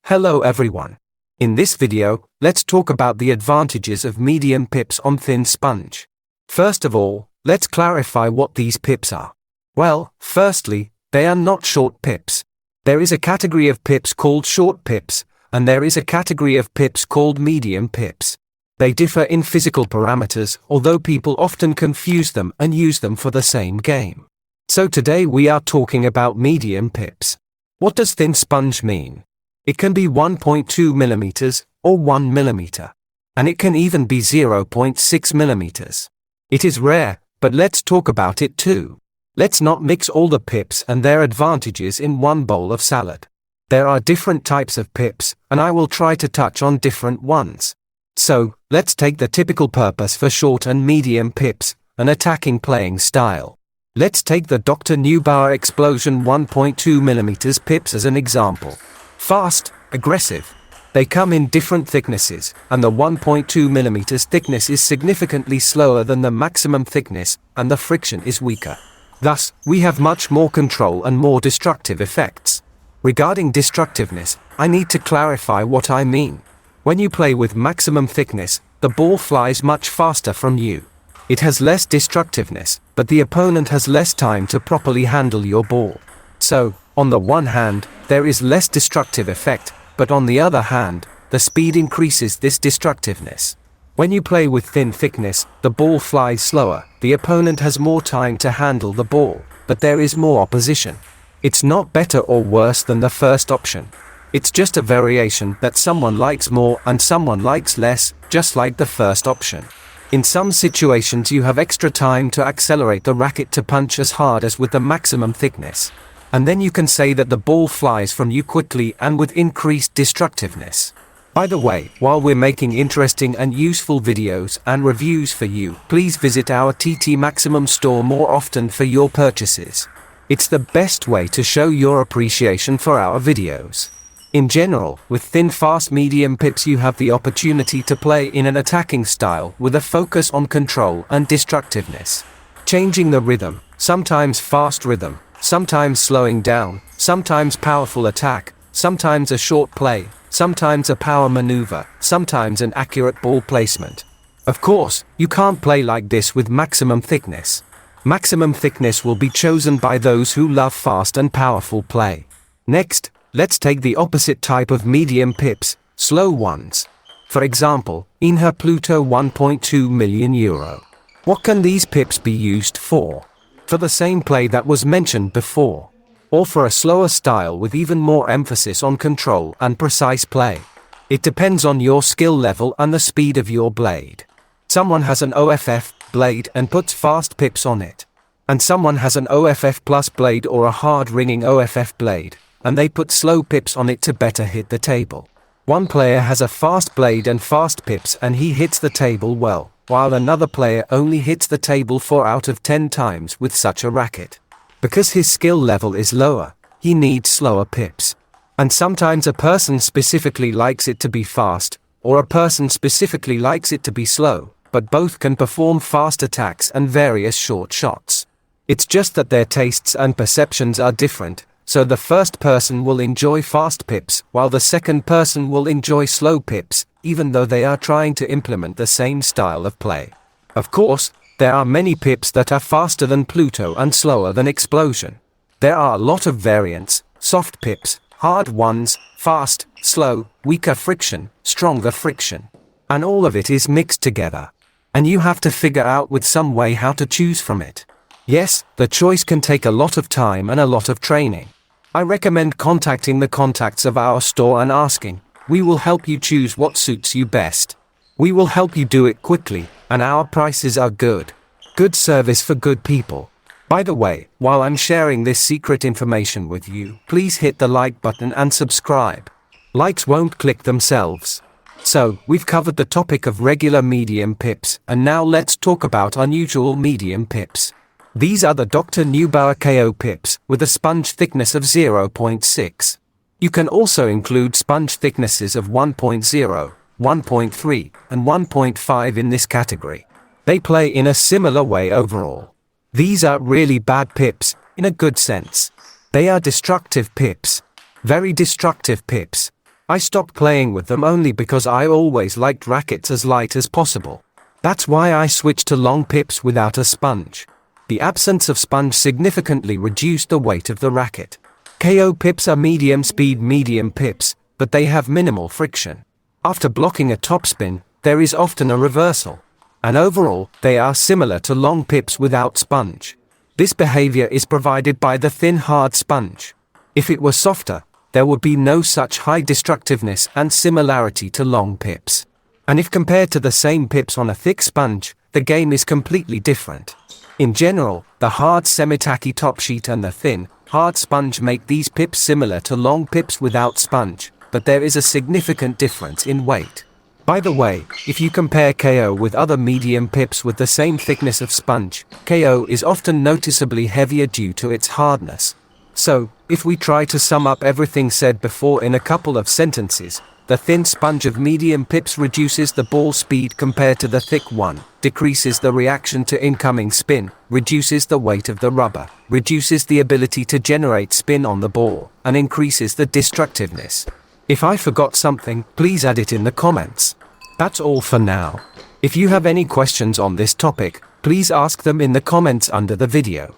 Hello everyone. In this video, let's talk about the advantages of medium pips on thin sponge. First of all, let's clarify what these pips are. Well, firstly, they are not short pips. There is a category of pips called short pips, and there is a category of pips called medium pips. They differ in physical parameters, although people often confuse them and use them for the same game. So today we are talking about medium pips. What does thin sponge mean? It can be 1.2 millimeters or 1 millimeter. And it can even be 0.6 millimeters. It is rare, but let's talk about it too. Let's not mix all the pips and their advantages in one bowl of salad. There are different types of pips, and I will try to touch on different ones. So, let's take the typical purpose for short and medium pips, an attacking playing style. Let's take the Dr. Neubauer Explosion 1.2 millimeters pips as an example. Fast, aggressive. They come in different thicknesses, and the 1.2 millimeters thickness is significantly slower than the maximum thickness, and the friction is weaker. Thus, we have much more control and more destructive effects. Regarding destructiveness, I need to clarify what I mean. When you play with maximum thickness, the ball flies much faster from you. It has less destructiveness, but the opponent has less time to properly handle your ball. So, on the one hand, there is less destructive effect, but on the other hand, the speed increases this destructiveness. When you play with thin thickness, the ball flies slower, the opponent has more time to handle the ball, but there is more opposition. It's not better or worse than the first option. It's just a variation that someone likes more and someone likes less, just like the first option. In some situations you have extra time to accelerate the racket to punch as hard as with the maximum thickness. And then you can say that the ball flies from you quickly and with increased destructiveness. By the way, while we're making interesting and useful videos and reviews for you, please visit our TT Maximum store more often for your purchases. It's the best way to show your appreciation for our videos. In general, with thin fast medium pips you have the opportunity to play in an attacking style with a focus on control and destructiveness. Changing the rhythm, sometimes fast rhythm, sometimes slowing down, sometimes powerful attack, sometimes a short play, sometimes a power maneuver, sometimes an accurate ball placement. Of course, you can't play like this with maximum thickness. Maximum thickness will be chosen by those who love fast and powerful play. Next, let's take the opposite type of medium pips, slow ones. For example, Inher Pluto 1.2 million euro. What can these pips be used for? For the same play that was mentioned before, or for a slower style with even more emphasis on control and precise play. It depends on your skill level and the speed of your blade. Someone has an OFF blade and puts fast pips on it. And someone has an OFF plus blade or a hard ringing OFF blade, and they put slow pips on it to better hit the table. One player has a fast blade and fast pips and he hits the table well, while another player only hits the table 4 out of 10 times with such a racket. Because his skill level is lower, he needs slower pips. And sometimes a person specifically likes it to be fast, or a person specifically likes it to be slow, but both can perform fast attacks and various short shots. It's just that their tastes and perceptions are different, so the first person will enjoy fast pips, while the second person will enjoy slow pips, even though they are trying to implement the same style of play. Of course, there are many pips that are faster than Pluto and slower than Explosion. There are a lot of variants, soft pips, hard ones, fast, slow, weaker friction, stronger friction. And all of it is mixed together. And you have to figure out with some way how to choose from it. Yes, the choice can take a lot of time and a lot of training. I recommend contacting the contacts of our store and asking. We will help you choose what suits you best. We will help you do it quickly, and our prices are good. Good service for good people. By the way, while I'm sharing this secret information with you, please hit the like button and subscribe. Likes won't click themselves. So, we've covered the topic of regular medium pips, and now let's talk about unusual medium pips. These are the Dr. Neubauer KO pips, with a sponge thickness of 0.6. You can also include sponge thicknesses of 1.0, 1.3, and 1.5 in this category. They play in a similar way overall. These are really bad pips, in a good sense. They are destructive pips. Very destructive pips. I stopped playing with them only because I always liked rackets as light as possible. That's why I switched to long pips without a sponge. The absence of sponge significantly reduced the weight of the racket. KO pips are medium-speed medium pips, but they have minimal friction. After blocking a topspin, there is often a reversal. And overall, they are similar to long pips without sponge. This behavior is provided by the thin hard sponge. If it were softer, there would be no such high destructiveness and similarity to long pips. And if compared to the same pips on a thick sponge, the game is completely different. In general, the hard semi-tacky top sheet and the thin, hard sponge make these pips similar to long pips without sponge, but there is a significant difference in weight. By the way, if you compare KO with other medium pips with the same thickness of sponge, KO is often noticeably heavier due to its hardness. So, if we try to sum up everything said before in a couple of sentences, the thin sponge of medium pips reduces the ball speed compared to the thick one, decreases the reaction to incoming spin, reduces the weight of the rubber, reduces the ability to generate spin on the ball, and increases the destructiveness. If I forgot something, please add it in the comments. That's all for now. If you have any questions on this topic, please ask them in the comments under the video.